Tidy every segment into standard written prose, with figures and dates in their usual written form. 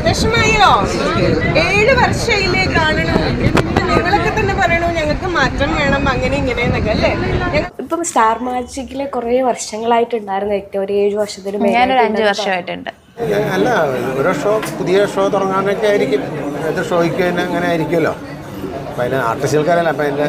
വിഷമയോ 7 വർഷയിലേ കാണണു. നിങ്ങളൊക്കെ തന്നെ പറയണു ഞങ്ങൾക്ക് മാറ്റം വേണം അങ്ങനെ ഇങ്ങനെയെന്നൊക്കെ അല്ലേ. ഇപ്പം സ്റ്റാർ മാജിക്കില് കുറെ വർഷങ്ങളായിട്ടുണ്ടായിരുന്നു. ഒരു 7 വർഷത്തിന് ഞാനൊരു 5 വർഷമായിട്ടുണ്ട്. അല്ല, ഓരോ ഷോ പുതിയ ഷോ തുടങ്ങാനൊക്കെ ആയിരിക്കും. ഏത് ഷോയ്ക്ക് തന്നെ അങ്ങനെ ആയിരിക്കുമല്ലോ. അപ്പം അതിന് ആർട്ടിസ്റ്റുകൾക്കറിയില്ല. അപ്പം അതിൻ്റെ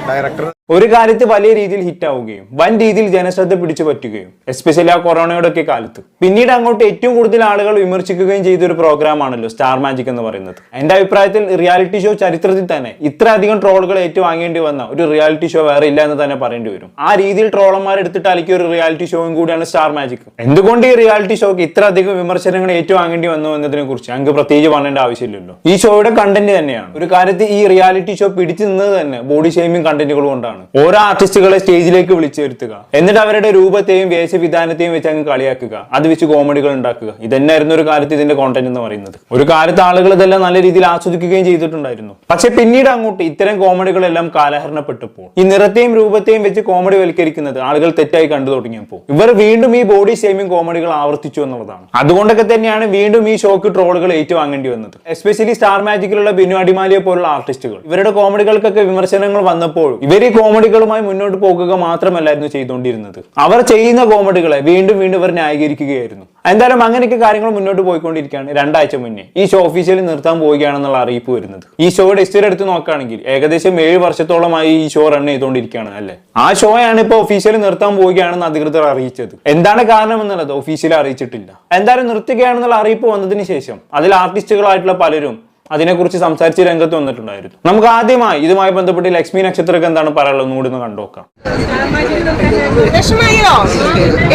ഡയറക്ടർ ഒരു കാര്യത്ത് വലിയ രീതിയിൽ ഹിറ്റ് ആവുകയും വൻ രീതിയിൽ ജനശ്രദ്ധ പിടിച്ചു പറ്റുകയും എസ്പെഷ്യലി ആ കൊറോണയുടെ ഒക്കെ കാലത്ത് പിന്നീട് അങ്ങോട്ട് ഏറ്റവും കൂടുതൽ ആളുകൾ വിമർശിക്കുകയും ചെയ്ത ഒരു പ്രോഗ്രാം ആണല്ലോ സ്റ്റാർ മാജിക് എന്ന് പറയുന്നത്. എന്റെ അഭിപ്രായത്തിൽ റിയാലിറ്റി ഷോ ചരിത്രത്തിൽ തന്നെ ഇത്ര അധികം ട്രോളുകൾ ഏറ്റുവാങ്ങേണ്ടി വന്ന ഒരു റിയാലിറ്റി ഷോ വേറെ ഇല്ല എന്ന് തന്നെ പറയേണ്ടി വരും. ആ രീതിയിൽ ട്രോളന്മാർ എടുത്തിട്ട് അലക്കിയ ഒരു റിയാലിറ്റി ഷോയും കൂടിയാണ് സ്റ്റാർ മാജിക്. എന്തുകൊണ്ട് ഈ റിയാലിറ്റി ഷോക്ക് ഇത്ര അധികം വിമർശനങ്ങൾ ഏറ്റുവാങ്ങേണ്ടി വന്നു എന്നതിനെ കുറിച്ച് ഞങ്ങൾക്ക് പ്രത്യേകിച്ച് പറയേണ്ട ആവശ്യമില്ലല്ലോ. ഈ ഷോയുടെ കണ്ടന്റ് തന്നെയാണ്. ഒരു കാര്യത്തിൽ ഈ റിയാലിറ്റി ഷോ പിടിച്ചു നിന്നത് തന്നെ ബോഡി ഷെയ്മിങ് കണ്ടന്റുകൾ കൊണ്ടാണ്. ഓരോ ആർട്ടിസ്റ്റുകളെ സ്റ്റേജിലേക്ക് വിളിച്ചു വരുത്തുക, എന്നിട്ട് അവരുടെ രൂപത്തെയും വേഷവിധാനത്തെയും വെച്ച് അങ്ങ് കളിയാക്കുക, അത് വെച്ച് കോമഡികൾ ഉണ്ടാക്കുക. ഇതന്നെയായിരുന്നു ഒരു കാലത്ത് ഇതിന്റെ കോണ്ടന്റ് എന്ന് പറയുന്നത്. ഒരു കാലത്ത് ആളുകൾ ഇതെല്ലാം നല്ല രീതിയിൽ ആസ്വദിക്കുകയും ചെയ്തിട്ടുണ്ടായിരുന്നു. പക്ഷെ പിന്നീട് അങ്ങോട്ട് ഇത്തരം കോമഡികളെല്ലാം കാലഹരണപ്പെട്ടപ്പോൾ ഈ നിറത്തെയും രൂപത്തെയും വെച്ച് കോമഡി വൽക്കരിക്കുന്നത് ആളുകൾ തെറ്റായി കണ്ടു തുടങ്ങിയപ്പോൾ ഇവർ വീണ്ടും ഈ ബോഡി ഷെയ്മിങ് കോമഡികൾ ആവർത്തിച്ചു എന്നുള്ളതാണ്. അതുകൊണ്ടൊക്കെ തന്നെയാണ് വീണ്ടും ഈ ഷോക്ക് ട്രോളുകൾ ഏറ്റുവാങ്ങേണ്ടി വന്നത്. എസ്പെഷ്യലി സ്റ്റാർ മാജിക്കിലുള്ള ബിനു അടിമാലിയെ പോലുള്ള ആർട്ടിസ്റ്റുകൾ ഇവരുടെ കോമഡികൾക്കൊക്കെ വിമർശനങ്ങൾ വന്നപ്പോൾ ഇവർ ഈ കോമഡികളുമായി മുന്നോട്ട് പോകുക മാത്രമല്ലായിരുന്നു ചെയ്തുകൊണ്ടിരുന്നത്. അവർ ചെയ്യുന്ന കോമഡികളെ വീണ്ടും വീണ്ടും ഇവർ ന്യായീകരിക്കുകയായിരുന്നു. എന്തായാലും അങ്ങനെയൊക്കെ കാര്യങ്ങൾ മുന്നോട്ട് പോയിക്കൊണ്ടിരിക്കുകയാണ്. 2 ആഴ്ച മുന്നേ ഈ ഷോ ഒഫീഷ്യലി നിർത്താൻ പോവുകയാണെന്നുള്ള അറിയിപ്പ് വരുന്നത്. ഈ ഷോയുടെ ഹിസ്റ്ററി എടുത്ത് നോക്കുകയാണെങ്കിൽ ഏകദേശം 7 വർഷത്തോളമായി ഈ ഷോ റൺ ചെയ്തുകൊണ്ടിരിക്കുകയാണ് അല്ലെ. ആ ഷോയാണ് ഇപ്പോൾ ഒഫീഷ്യലി നിർത്താൻ പോവുകയാണെന്ന് അധികൃതർ അറിയിച്ചത്. എന്താണ് കാരണം എന്നുള്ളത് ഒഫീഷ്യലി അറിയിച്ചിട്ടില്ല. എന്തായാലും നിർത്തുകയാണെന്നുള്ള അറിയിപ്പ് വന്നതിന് ശേഷം അതിൽ ആർട്ടിസ്റ്റുകളായിട്ടുള്ള പലരും അതിനെക്കുറിച്ച് സംസാരിച്ച് രംഗത്ത് വന്നിട്ടുണ്ടായിരുന്നു. നമുക്ക് ആദ്യമായി ഇതുമായി ബന്ധപ്പെട്ട് ലക്ഷ്മി നക്ഷത്രക്ക് എന്താണ് പറയാനുള്ളത് കൂടി ഒന്ന് കണ്ടുനോക്കാം. വിഷമയോ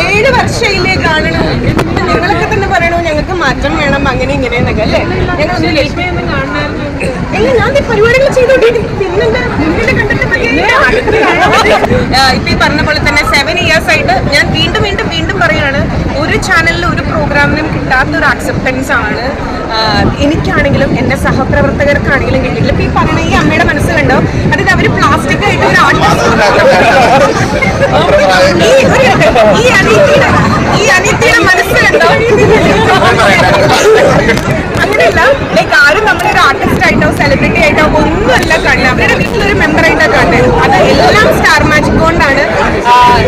7 വർഷയിലേ കാണണു. നിങ്ങളൊക്കെ തന്നെ പറയണു ഞങ്ങൾക്ക് മാറ്റം വേണം അങ്ങനെ ഇങ്ങനെയെന്നൊക്കെ അല്ലേ. ഞാൻ പരിപാടികൾ ചെയ്തോണ്ടിരിക്കും. ഇപ്പൊ ഈ പറഞ്ഞ പോലെ തന്നെ 7 ഇയേഴ്സ് ആയിട്ട് ഞാൻ വീണ്ടും വീണ്ടും വീണ്ടും പറയാണ്, ഒരു ചാനലിൽ ഒരു പ്രോഗ്രാമിനും കിട്ടാത്ത ഒരു അക്സെപ്റ്റൻസ് ആണ് എനിക്കാണെങ്കിലും എന്റെ സഹപ്രവർത്തകർക്കാണെങ്കിലും കിട്ടിയിട്ടില്ല. ഇപ്പൊ ഈ പറയുന്ന ഈ അമ്മയുടെ മനസ്സ് കണ്ടോ, അതായത് അവര് പ്ലാസ്റ്റിക് ആയിട്ട് ഒരു ഈ അനിയത്തിയുടെ മനസ്സ് കണ്ടോ. അങ്ങനെയല്ല, ലൈക്ക് ആരും നമ്മളൊരു ആർട്ടിസ്റ്റ് ആയിട്ടോ സെലിബ്രിറ്റി ആയിട്ടോ ഒന്നുമല്ല കാണുന്നത്. അവരുടെ വീട്ടിലൊരു മെമ്പർ ആയിട്ടാണ് കാണുന്നത്. അത് എല്ലാം സ്റ്റാർ മാജിക് കൊണ്ടാണ്.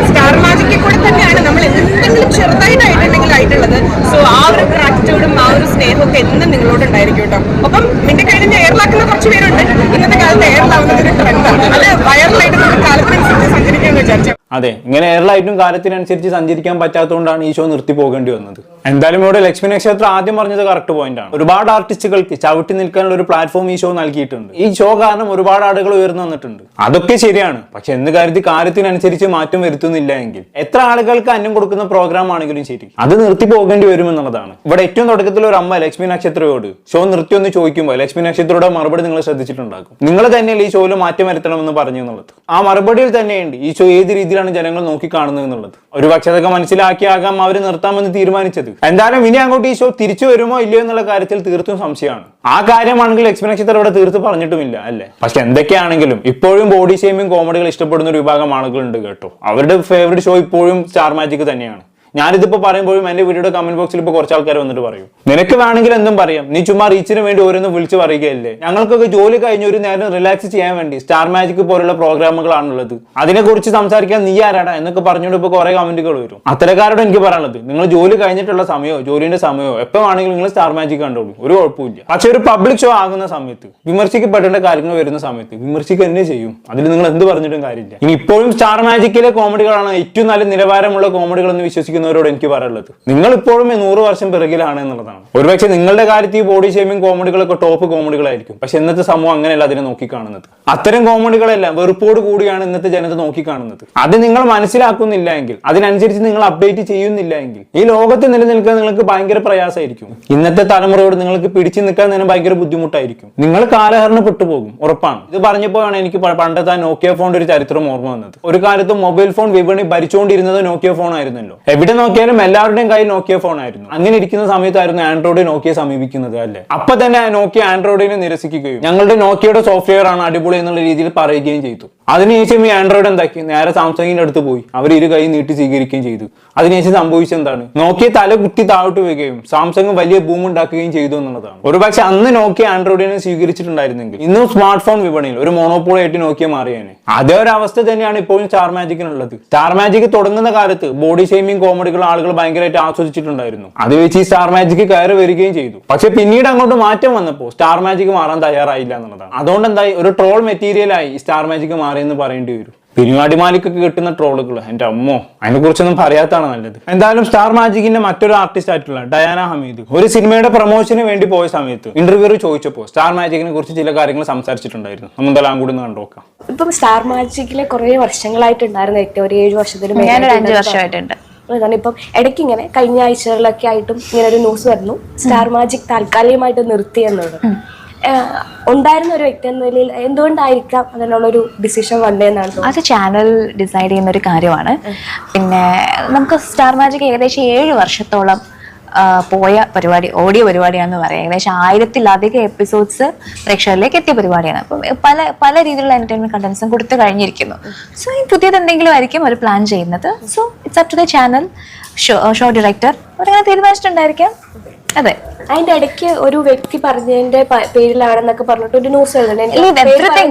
സ്റ്റാർ മാജിക്കിൽ കൂടെ തന്നെയാണ് നമ്മൾ എന്തെങ്കിലും ചെറുതായിട്ടായിട്ടുണ്ടെങ്കിൽ ആയിട്ടുള്ളത്. സോ ആ ഒരു ഗ്രാറ്റിറ്റ്യൂഡും ആ ഒരു സ്നേഹമൊക്കെ എന്നും നിങ്ങളോട് ഉണ്ടായിരിക്കും കേട്ടോ. അപ്പം നിന്റെ കഴിഞ്ഞ എയർലാക്കുന്ന കുറച്ച് പേരുണ്ട്. ഇന്നത്തെ കാലത്ത് എയർലാവുന്നത് ഒരു ട്രെൻഡാണ്. അത് വൈറലായിട്ട് നമ്മുടെ കാലത്തിനനുസരിച്ച് സഞ്ചരിക്കാമെന്ന് വിചാരിച്ചു. അതെ, ഇങ്ങനെ എയർലൈറ്റും കാലത്തിനനുസരിച്ച് സഞ്ചരിക്കാൻ പറ്റാത്തതുകൊണ്ടാണ് ഈ ഷോ നിർത്തി പോകേണ്ടി വന്നത്. എന്തായാലും ഇവിടെ ലക്ഷ്മി നക്ഷത്രം ആദ്യം പറഞ്ഞത് കറക്റ്റ് പോയിന്റ് ആണ്. ഒരുപാട് ആർട്ടിസ്റ്റുകൾക്ക് ചവിട്ടി നിൽക്കാനുള്ള ഒരു പ്ലാറ്റ്ഫോം ഈ ഷോ നൽകിയിട്ടുണ്ട്. ഈ ഷോ കാരണം ഒരുപാട് ആളുകൾ ഉയർന്നു വന്നിട്ടുണ്ട്. അതൊക്കെ ശരിയാണ്. പക്ഷെ എന്ന് കരുതി കാലത്തിനനുസരിച്ച് മാറ്റം വരുത്തുന്നില്ല എങ്കിൽ എത്ര ആളുകൾക്ക് അന്നം കൊടുക്കുന്ന പ്രോഗ്രാം ആണെങ്കിലും ശരി, അത് നിർത്തി പോകേണ്ടി വരുമെന്നുള്ളതാണ്. ഇവിടെ ഏറ്റവും തുടക്കത്തിൽ ഒരു അമ്മ ലക്ഷ്മി നക്ഷത്രയോട് ഷോ നിർത്തിയൊന്ന് ചോദിക്കുമ്പോൾ ലക്ഷ്മി നക്ഷത്രയുടെ മറുപടി നിങ്ങൾ ശ്രദ്ധിച്ചിട്ടുണ്ടാകും. നിങ്ങൾ തന്നെയല്ലേ ഈ ഷോയിൽ മാറ്റം വരുത്തണമെന്ന് പറഞ്ഞു എന്നുള്ളത്. ആ മറുപടിയിൽ തന്നെയുണ്ട് ഈ ഷോ ഏത് രീതിയിലാണ് ജനങ്ങൾ നോക്കിക്കാണുന്നത് എന്നുള്ളത്. ഒരു പക്ഷേ അതൊക്കെ മനസ്സിലാക്കിയാകാം അവർ നിർത്താമെന്ന് തീരുമാനിച്ചത്. എന്തായാലും ഇനി അങ്ങോട്ട് ഈ ഷോ തിരിച്ചു വരുമോ ഇല്ലയോ എന്നുള്ള കാര്യത്തിൽ തീർത്തും സംശയമാണ്. ആ കാര്യമാണെങ്കിൽ ലക്ഷ്മി നക്ഷത്രം ഇവിടെ തീർത്ത് പറഞ്ഞിട്ടുമില്ല അല്ലെ. പക്ഷെ എന്തൊക്കെയാണെങ്കിലും ഇപ്പോഴും ബോഡി ഷെയ്മിങ് കോമഡികൾ ഇഷ്ടപ്പെടുന്ന ഒരു വിഭാഗം ആളുകളുണ്ട് കേട്ടോ. അവരുടെ ഫേവറേറ്റ് ഷോ ഇപ്പോഴും സ്റ്റാർ മാജിക് തന്നെയാണ്. ഞാനിതിപ്പോ പറയുമ്പോഴും എന്റെ വീഡിയോയുടെ കമന്റ് ബോക്സിൽ ഇപ്പൊ കുറച്ച് ആൾക്കാർ വന്നിട്ട് പറയും, നിനക്ക് വേണമെങ്കിൽ എന്തും പറയാം, നീ ചുമ്മാ റീച്ചിന് വേണ്ടി ഓരോന്ന് വിളിച്ച് പറയുകയല്ലേ. ഞങ്ങൾക്കൊക്കെ ജോലി കഴിഞ്ഞ് ഒരു നേരം റിലാക്സ് ചെയ്യാൻ വേണ്ടി സ്റ്റാർ മാജിക് പോലുള്ള പ്രോഗ്രാമുകളാണുള്ളത്, അതിനെക്കുറിച്ച് സംസാരിക്കാൻ നീ ആരാടാ എന്നൊക്കെ പറഞ്ഞുകൊണ്ട് ഇപ്പൊ കുറെ കമന്റുകൾ വരും. അത്തരക്കാരോട് എനിക്ക് പറയാനുള്ളത്, നിങ്ങൾ ജോലി കഴിഞ്ഞിട്ടുള്ള സമയമോ ജോലിന്റെ സമയമോ എപ്പോ വേണമെങ്കിലും നിങ്ങൾ സ്റ്റാർ മാജിക് കണ്ടോളൂ, ഒരു കുഴപ്പമില്ല. പക്ഷെ ഒരു പബ്ലിക് ഷോ ആകുന്ന സമയത്ത് വിമർശിക്കപ്പെടേണ്ട കാര്യങ്ങൾ വരുന്ന സമയത്ത് വിമർശിക്കുക തന്നെ ചെയ്യും. അതിൽ നിങ്ങൾ എന്ത് പറഞ്ഞിട്ടും കാര്യമില്ല. ഇനി ഇപ്പോഴും സ്റ്റാർ മാജിക്കിലെ കോമഡികളാണ് ഏറ്റവും നല്ല നിലവാരമുള്ള കോമഡികൾ എന്ന് വിശ്വസിക്കുന്നു ോട് എനിക്ക് പറയാനുള്ളത്, നിങ്ങൾ ഇപ്പോഴും 100 വർഷം പിറകിലാണ് എന്നുള്ളതാണ്. ഒരുപക്ഷെ നിങ്ങളുടെ കാര്യത്തിൽ ഈ ബോഡി ഷേമിംഗ് കോമഡികളൊക്കെ ടോപ്പ് കോമഡികളായിരിക്കും. പക്ഷെ ഇന്നത്തെ സമൂഹം അങ്ങനെയല്ല അതിനെ നോക്കിക്കാണുന്നത്. അത്തരം കോമഡികളെല്ലാം വെറുപ്പോട് കൂടിയാണ് ഇന്നത്തെ ജനത നോക്കിക്കാണുന്നത്. അത് നിങ്ങൾ മനസ്സിലാക്കുന്നില്ല എങ്കിൽ, അതിനനുസരിച്ച് നിങ്ങൾ അപ്ഡേറ്റ് ചെയ്യുന്നില്ല എങ്കിൽ ഈ ലോകത്ത് നിലനിൽക്കാൻ നിങ്ങൾക്ക് ഭയങ്കര പ്രയാസമായിരിക്കും. ഇന്നത്തെ തലമുറയോട് നിങ്ങൾക്ക് പിടിച്ചു നിൽക്കാൻ തന്നെ ഭയങ്കര ബുദ്ധിമുട്ടായിരിക്കും. നിങ്ങൾ കാലഹരണപ്പെട്ടു പോകും, ഉറപ്പാണ്. ഇത് പറഞ്ഞപ്പോഴാണ് എനിക്ക് പണ്ടത്തെ നോക്കിയ ഫോണിന്റെ ഒരു ചരിത്രം ഓർമ്മ വന്നത്. ഒരു കാലത്ത് മൊബൈൽ ഫോൺ വിപണി ഭരിച്ചുകൊണ്ടിരുന്നത് നോക്കിയ ഫോൺ ആയിരുന്നല്ലോ. എവിടെ നോക്കിയാലും എല്ലാവരുടെയും കയ്യിൽ നോക്കിയ ഫോണായിരുന്നു. അങ്ങനെ ഇരിക്കുന്ന സമയത്തായിരുന്നു ആൻഡ്രോയിഡ് നോക്കിയെ സമീപിക്കുന്നത് അല്ലേ. അപ്പൊ തന്നെ നോക്കിയ ആൻഡ്രോയിഡിനെ നിരസിക്കുകയും ഞങ്ങളുടെ നോക്കിയയുടെ സോഫ്റ്റ്വെയർ ആണ് അടിപൊളി എന്നുള്ള രീതിയിൽ പറയുകയും ചെയ്തു. അതിനുശേഷം ഈ ആൻഡ്രോയിഡ് എന്താക്കി നേരെ സാംസങ്ങിന്റെ അടുത്ത് പോയി അവർ ഇരു കൈ നീട്ടി സ്വീകരിക്കുകയും ചെയ്തു. അതിനുശേഷം സംഭവിച്ചെന്താണ്, നോക്കിയ തല കുത്തി താഴോട്ട് വരികയും സാംസങ് വലിയ ബൂം ഉണ്ടാക്കുകയും ചെയ്തു എന്നുള്ളതാണ്. ഒരുപക്ഷെ അന്ന് നോക്കിയ ആൻഡ്രോയിഡിനെ സ്വീകരിച്ചിട്ടുണ്ടായിരുന്നെങ്കിൽ ഇന്നും സ്മാർട്ട് ഫോൺ വിപണിയിൽ ഒരു മോണോപോളി ആയിട്ട് നോക്കിയ മാറിയേനെ. അതേ ഒരു അവസ്ഥ തന്നെയാണ് ഇപ്പോഴും സ്റ്റാർ മാജിക്കിനുള്ളത്. സ്റ്റാർ മാജിക് തുടങ്ങുന്ന കാലത്ത് ബോഡി ഷെയ്മിങ് കോമഡികൾ ആളുകൾ ഭയങ്കരമായിട്ട് ആസ്വദിച്ചിട്ടുണ്ടായിരുന്നു. അത് വെച്ച് ഈ സ്റ്റാർ മാജിക് കയറി വരികയും ചെയ്തു. പക്ഷെ പിന്നീട് അങ്ങോട്ട് മാറ്റം വന്നപ്പോൾ സ്റ്റാർ മാജിക് മാറാൻ തയ്യാറായില്ല എന്നുള്ളതാണ്. അതുകൊണ്ട് എന്തായി, ഒരു ട്രോൾ മെറ്റീരിയലായി സ്റ്റാർ മാജിക് മാറിയെന്ന് പറയേണ്ടി വരും. ബിനുവാടി മാലിക്കൊക്കെ കിട്ടുന്ന ട്രോളുകൾ എന്റെ അമ്മോ, അതിനെ കുറിച്ചൊന്നും പറയാത്താണ് നല്ലത്. എന്തായാലും സ്റ്റാർ മാജിക്കിന്റെ മറ്റൊരു ആർട്ടിസ്റ്റ് ആയിട്ടുള്ള ഡയാന ഹമീദ് ഒരു സിനിമയുടെ പ്രൊമോഷന് വേണ്ടി പോയ സമയത്ത് ഇന്റർവ്യൂ ചോദിച്ചപ്പോൾ സ്റ്റാർ മാജിക്കിനെ കുറിച്ച് ചില കാര്യങ്ങൾ സംസാരിച്ചിട്ടുണ്ടായിരുന്നു. നമ്മളെല്ലാം കൂടി ഒന്ന് കണ്ടുനോക്കാം. ഇപ്പം സ്റ്റാർ മാജിക്കിലെ കുറെ വർഷങ്ങളായിട്ടുണ്ടായിരുന്നു, ഏറ്റവും ഒരു 7 വർഷത്തിന് ഞാനൊരു 5 വർഷമായിട്ടുണ്ട്. കാരണം ഇപ്പം ഇടയ്ക്ക് ഇങ്ങനെ കഴിഞ്ഞ ആഴ്ചകളിലൊക്കെ ആയിട്ടും ഇങ്ങനെ ഒരു ന്യൂസ് വരുന്നു, സ്റ്റാർ മാജിക് താൽക്കാലികമായിട്ട് നിർത്തി എന്നുള്ളത്. ഉണ്ടായിരുന്ന ഒരു വ്യക്തി എന്ന നിലയിൽ എന്തുകൊണ്ടായിരിക്കാം അതിനുള്ളൊരു ഡിസിഷൻ വന്നതെന്നാണ് തോന്നുന്നത്. അത് ചാനൽ ഡിസൈഡ് ചെയ്യുന്ന ഒരു കാര്യമാണ്. പിന്നെ നമുക്ക് സ്റ്റാർ മാജിക് ഏകദേശം 7 വർഷത്തോളം പോയ പരിപാടി, ഓഡിയോ പരിപാടിയാണെന്ന് പറയാം. ഏകദേശം 1000-ലധികം എപ്പിസോഡ്സ് പ്രേക്ഷകരിലേക്ക് എത്തിയ പരിപാടിയാണ്. അപ്പം പല രീതിയിലുള്ള എന്റർടൈൻമെന്റ് കണ്ടന്റ്സും കൊടുത്തു കഴിഞ്ഞിരിക്കുന്നു. സോ ഈ പുതിയത് എന്തെങ്കിലും ആയിരിക്കും അവർ പ്ലാൻ ചെയ്യുന്നത്. So it's up to the channel, show director അവരങ്ങനെ തീരുമാനിച്ചിട്ടുണ്ടായിരിക്കാം. അതെ, അതിന്റെ ഇടയ്ക്ക് ഒരു വ്യക്തി പറഞ്ഞതിന്റെ പേരിലാണെന്നൊക്കെ പറഞ്ഞിട്ട് ഒരു ന്യൂസ്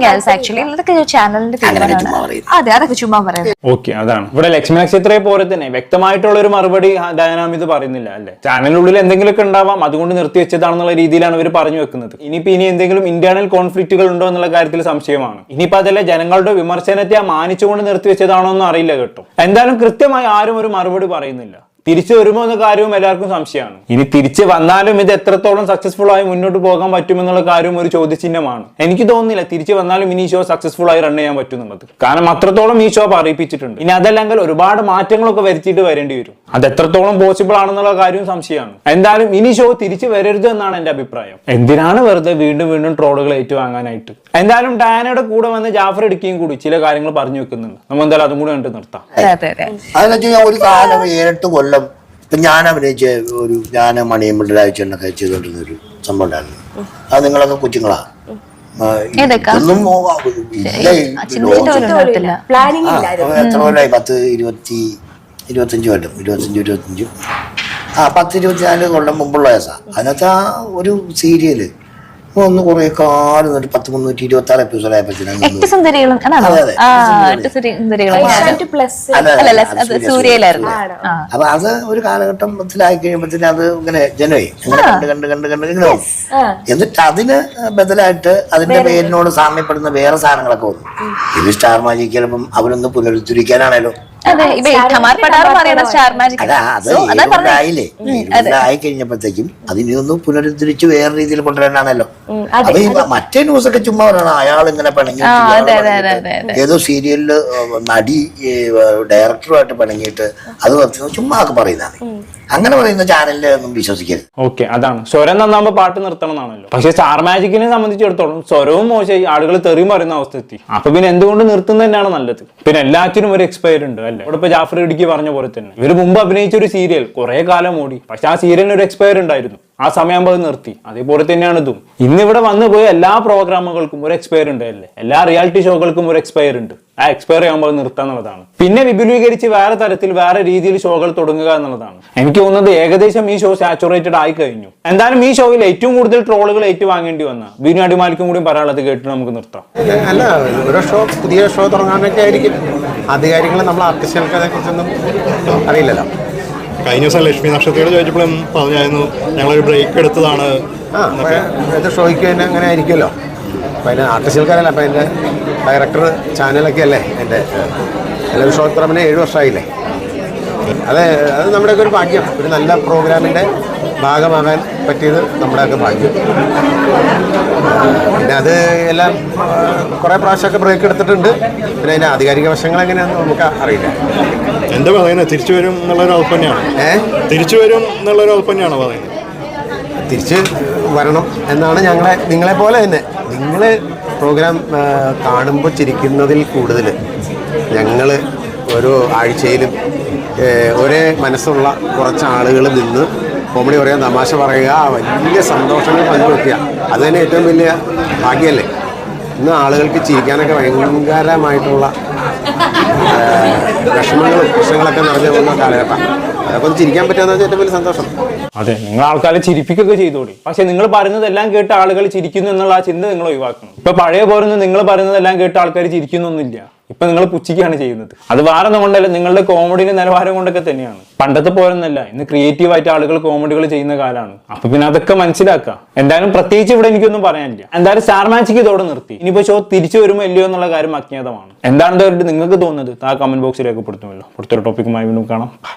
ചാനലിന്റെ തീരുമാനമാണ്. അതെ, അതൊക്കെ ചുമ്മാ പറയുന്നത്. ഓക്കെ, അതാണ് ഇവിടെ ലക്ഷ്മി നക്ഷത്രയെ പോലെ തന്നെ വ്യക്തമായിട്ടുള്ള ഒരു മറുപടി ഡയാന ഹമീദ് പറയുന്നില്ല അല്ലെ. ചാനലിനുള്ളിൽ എന്തെങ്കിലുമൊക്കെ ഉണ്ടാവാം, അതുകൊണ്ട് നിർത്തിവെച്ചതാണെന്നുള്ള രീതിയിലാണ് ഇവർ പറഞ്ഞു വെക്കുന്നത്. ഇനി എന്തെങ്കിലും ഇന്റേണൽ കോൺഫ്ലിക്റ്റുകൾ ഉണ്ടോ എന്നുള്ള കാര്യത്തിൽ സംശയമാണ്. ഇനിയിപ്പോ അതല്ല ജനങ്ങളുടെ വിമർശനത്തെ മാനിച്ചുകൊണ്ട് നിർത്തിവെച്ചതാണോ എന്ന് അറിയില്ല കേട്ടോ. എന്തായാലും കൃത്യമായി ആരും ഒരു മറുപടി പറയുന്നില്ല. തിരിച്ചു വരുമോ എന്ന കാര്യവും എല്ലാവർക്കും സംശയമാണ്. ഇനി തിരിച്ചു വന്നാലും ഇത് എത്രത്തോളം സക്സസ്ഫുൾ ആയി മുന്നോട്ട് പോകാൻ പറ്റുമെന്നുള്ള കാര്യവും ഒരു ചോദ്യചിഹ്നമാണ്. എനിക്ക് തോന്നുന്നില്ല തിരിച്ചു വന്നാലും ഇനി ഈ ഷോ സക്സസ്ഫുൾ ആയി റൺ ചെയ്യാൻ പറ്റും എന്നുള്ളത്. കാരണം അത്രത്തോളം ഈ ഷോ പറയിപ്പിച്ചിട്ടുണ്ട്. ഇനി അതല്ലെങ്കിൽ ഒരുപാട് മാറ്റങ്ങളൊക്കെ വരുത്തിയിട്ട് വരേണ്ടി വരും. അത് എത്രത്തോളം പോസിബിൾ ആണെന്നുള്ള കാര്യവും സംശയമാണ്. എന്തായാലും ഇനി ഷോ തിരിച്ചു വരരുത് എന്നാണ് എന്റെ അഭിപ്രായം. എന്തിനാണ് വെറുതെ വീണ്ടും ട്രോളുകൾ ഏറ്റുവാങ്ങാനായിട്ട്. എന്തായാലും ഡയാനയുടെ കൂടെ വന്ന് ജാഫർ ഇടുക്കിയും കൂടി ചില കാര്യങ്ങൾ പറഞ്ഞു വെക്കുന്നുണ്ട്. നമ്മൾ എന്തായാലും അതും കൂടെ കണ്ട് നിർത്താം. ഞാൻ അഭിനയിച്ച ഒരു മണിയമ്പിള്ളാഴ്ചയൊക്കെ ചെയ്തുകൊണ്ടിരുന്ന ഒരു സംഭവം ഉണ്ടായിരുന്നു. അത് നിങ്ങളൊക്കെ കൊച്ചുങ്ങളാ, എത്ര കൊല്ലായി? 10-24 കൊല്ലം മുമ്പുള്ള കേസാ. അതിനകത്ത് ആ ഒരു സീരിയല് ഒന്ന് കുറെ കാലം 326 എപ്പിസോഡ് ആയപ്പോഴത്തേക്കും അപ്പൊ അത് ഒരു കാലഘട്ടത്തിലായി കഴിയുമ്പോഴത്തേനും അത് ഇങ്ങനെ ജനമായി കണ്ട് ഇങ്ങനെ. എന്നിട്ട് അതിന് ബദലായിട്ട് അതിന്റെ പേരിനോട് സാമ്യപ്പെടുന്ന വേറെ സാധനങ്ങളൊക്കെ വന്നു. ഇത് സ്റ്റാർ മാജിക് ചിലപ്പം അവരൊന്ന് പുനരുദ്ധരിക്കാനാണല്ലോ. ആയി കഴിഞ്ഞപ്പോഴത്തേക്കും അതിനെ ഒന്ന് പുനരുദ്ധരിച്ച് വേറെ രീതിയിൽ കൊണ്ടുവരാനാണല്ലോ. അപ്പൊ ഈ മറ്റേ ന്യൂസൊക്കെ ചുമ്മാ പറയണം, അയാൾ ഇങ്ങനെ പിണങ്ങി ഏതോ സീരിയലില് നടി ഡയറക്ടറുമായിട്ട് പിണങ്ങിയിട്ട് അത് ചുമ്മാ ഒക്കെ പറയുന്നതാണ്. അങ്ങനെ പറയുന്ന ചാനലില് ഒന്നും വിശ്വസിക്കരുത്. ഓക്കെ, അതാണ് സ്വരം നന്നാകുമ്പോ പാട്ട് നിർത്തണം എന്നാണല്ലോ. പക്ഷെ സ്റ്റാർ മാജിക്കിനെ സംബന്ധിച്ചിടത്തോളം സ്വരവും മോശമായി, ആളുകൾ തെറിയും പറയുന്ന അവസ്ഥ എത്തി. അപ്പൊ പിന്നെ എന്തുകൊണ്ട് നിർത്തുന്നത് തന്നെയാണ് നല്ലത്. പിന്നെ എല്ലാറ്റിനും ഒരു എക്സ്പയർ ഉണ്ട് അല്ലെ. ഇവിടെ ഇപ്പൊ ജാഫർ ഇടുക്കി പറഞ്ഞ പോലെ തന്നെ ഇവര് മുമ്പ് അഭിനയിച്ച ഒരു സീരിയൽ കുറെ കാലം ഓടി, പക്ഷെ ആ സീരിയലിന് ഒരു എക്സ്പയർ ഉണ്ടായിരുന്നു. ആ സമയമാകുമ്പോൾ അത് നിർത്തി. അതേപോലെ തന്നെയാണ് ഇതും. ഇന്നിവിടെ വന്നു പോയ എല്ലാ പ്രോഗ്രാമുകൾക്കും ഒരു എക്സ്പയർ ഉണ്ട് അല്ലേ. എല്ലാ റിയാലിറ്റി ഷോകൾക്കും ഒരു എക്സ്പയർ ഉണ്ട്. ആ എക്സ്പയർ ആകുമ്പോൾ നിർത്തുക എന്നുള്ളതാണ്. പിന്നെ വിപുലീകരിച്ച് വേറെ തരത്തിൽ വേറെ രീതിയിൽ ഷോകൾ തുടങ്ങുക എന്നുള്ളതാണ്. എനിക്ക് തോന്നുന്നത് ഏകദേശം ഈ ഷോ സാച്ചുറേറ്റഡ് ആയി കഴിഞ്ഞു. എന്തായാലും ഈ ഷോയിൽ ഏറ്റവും കൂടുതൽ ട്രോളുകൾ ഏറ്റുവാങ്ങേണ്ടി വന്ന ബിനു അടിമാലിക്കും കൂടി പറയാനുള്ളത് കേട്ട് നമുക്ക് നിർത്താം. അല്ല, ഓരോ പുതിയ ഷോ തുടങ്ങാനൊക്കെ ആയിരിക്കും. ആധികാരികൾ നമ്മൾ ആർട്ടിസ്റ്റുകൾക്ക് അതേക്കുറിച്ചൊന്നും അറിയില്ലല്ലോ. കഴിഞ്ഞ ദിവസം ലക്ഷ്മി നക്ഷത്രയോട് ചോദിച്ചപ്പോഴും പറഞ്ഞായിരുന്നു ഞങ്ങളൊരു ബ്രേക്ക് എടുത്തതാണ്. ഇത് ഷോയ്ക്ക് തന്നെ അങ്ങനെ ആയിരിക്കുമല്ലോ. അപ്പം അതിന് ആർട്ടിസ്റ്റുകൾക്കറിയില്ല. അപ്പം അതിൻ്റെ ഡയറക്ടർ ചാനലൊക്കെ അല്ലേ എൻ്റെ എല്ലാവരും ഷോ തുടങ്ങുന്ന 7 വർഷമായില്ലേ. അത് നമ്മുടെയൊക്കെ ഒരു ഭാഗ്യം. ഒരു നല്ല പ്രോഗ്രാമിൻ്റെ ഭാഗമാകാൻ പറ്റിയത് നമ്മുടെയൊക്കെ ഭാഗ്യം. പിന്നെ അത് എല്ലാം കുറേ പ്രാവശ്യമൊക്കെ ബ്രേക്ക് എടുത്തിട്ടുണ്ട്. പിന്നെ അതിൻ്റെ ആധികാരിക വശങ്ങൾ എങ്ങനെയാണെന്ന് നമുക്ക് അറിയില്ല. എന്താ പറയുന്നത്, തിരിച്ചു വരും എന്നുള്ളൊരു ഉറപ്പ് തന്നെയാണ്. തിരിച്ചു വരും എന്നുള്ളൊരു ഉറപ്പ് തന്നെയാണോ പറയുന്നത്? തിരിച്ച് വരണം എന്നാണ് നിങ്ങളെപ്പോലെ തന്നെ. നിങ്ങൾ പ്രോഗ്രാം കാണുമ്പോൾ ചിരിക്കുന്നതിൽ കൂടുതൽ ഞങ്ങൾ ഓരോ ആഴ്ചയിലും ഒരേ മനസ്സുള്ള കുറച്ച് ആളുകൾ നിന്ന് കോമഡി പറയാൻ, തമാശ പറയുക, വലിയ സന്തോഷങ്ങൾ പങ്കുവയ്ക്കുക, അത് തന്നെ ഏറ്റവും വലിയ ഭാഗ്യമല്ലേ. ഇന്ന് ആളുകൾക്ക് ചിരിക്കാനൊക്കെ ഭയങ്കരമായിട്ടുള്ള വിഷമങ്ങളും പ്രശ്നങ്ങളൊക്കെ നിറഞ്ഞു പോകുന്ന കാലഘട്ടം. അതൊക്കെ ഒന്ന് ചിരിക്കാൻ പറ്റുമെന്ന് വെച്ചാൽ ഏറ്റവും വലിയ സന്തോഷം. അതെ, നിങ്ങൾ ആൾക്കാരെ ചിരിപ്പിക്കുകയൊക്കെ ചെയ്തോളി. പക്ഷെ നിങ്ങൾ പറയുന്നതെല്ലാം കേട്ട് ആളുകൾ ചിരിക്കുന്നു എന്നുള്ള ആ ചിന്ത നിങ്ങൾ ഒഴിവാക്കണം. ഇപ്പൊ പഴയ പോലെ നിങ്ങൾ പറയുന്നതെല്ലാം കേട്ട് ആൾക്കാർ ചിരിക്കുന്നൊന്നുമില്ല. ഇപ്പൊ നിങ്ങൾ പുച്ഛിക്കുകയാണ് ചെയ്യുന്നത്. അത് വേറെ കൊണ്ടല്ല, നിങ്ങളുടെ കോമഡിയുടെ നിലവാരം കൊണ്ടൊക്കെ തന്നെയാണ്. പണ്ടത്തെ പോലെന്നല്ല, ഇന്ന് ക്രിയേറ്റീവായിട്ട് ആളുകൾ കോമഡികൾ ചെയ്യുന്ന കാലമാണ്. അപ്പൊ പിന്നെ അതൊക്കെ മനസ്സിലാക്കുക. എന്തായാലും പ്രത്യേകിച്ച് ഇവിടെ എനിക്കൊന്നും പറയാനില്ല. എന്തായാലും സ്റ്റാർ മാജിക് ഇതോടെ നിർത്തി. ഇനിയിപ്പോ ഷോ തിരിച്ചു വരുമോ ഇല്ലയോ എന്നുള്ള കാര്യം അജ്ഞാതമാണ്. എന്താണെന്ന് നിങ്ങൾക്ക് തോന്നുന്നത് ആ കമന്റ് ബോക്സിൽ രേഖപ്പെടുത്തുമല്ലോ. അടുത്തൊരു ടോപ്പിക്കുമായി വീണ്ടും കാണാം.